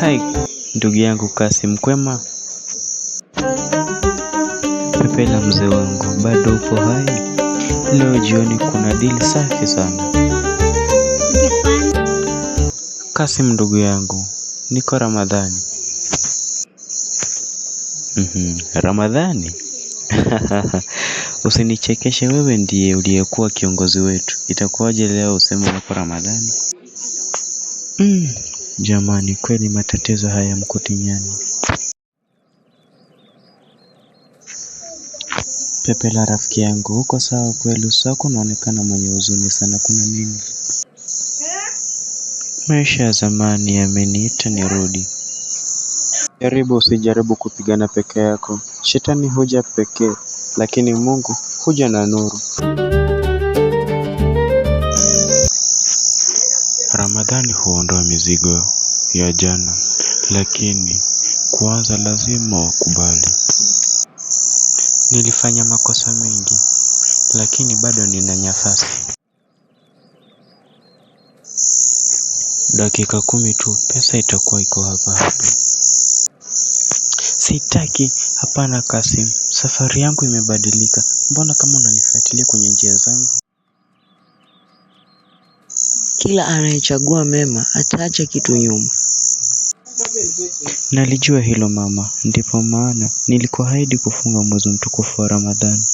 Hai, ndugu yangu Kasim, kwema? Pepela mzee wangu, bado upo hai? Leo jioni kuna dili safi sana. Kasim ndugu yangu, niko Ramadhani. Ramadhani? Usinichekeshe, wewe ndiye uliyekuwa kiongozi wetu. Itakuwaje leo useme uko Ramadhani? Jamani, kweli matatizo haya mkuti nyani. Pepela rafiki yangu, uko sawa kweli? Uso wako unaonekana mwenye huzuni sana, kuna nini? Maisha ya zamani yameniita nirudi. Usijaribu kupigana peke yako. Shetani huja pekee, lakini Mungu huja na nuru. Ramadhani huondoa mizigo ya jana, lakini kwanza lazima ukubali. Nilifanya makosa mengi, lakini bado nina nafasi. Dakika 10 tu, pesa itakuwa iko hapa. Sitaki, hapana Kasim, safari yangu imebadilika. Mbona kama unanifuatilia kwenye njia zangu? Kila anayechagua mema ataacha kitu nyuma. Nalijua hilo mama, ndipo maana nilikuahidi kufunga mwezi mtukufu wa Ramadhani.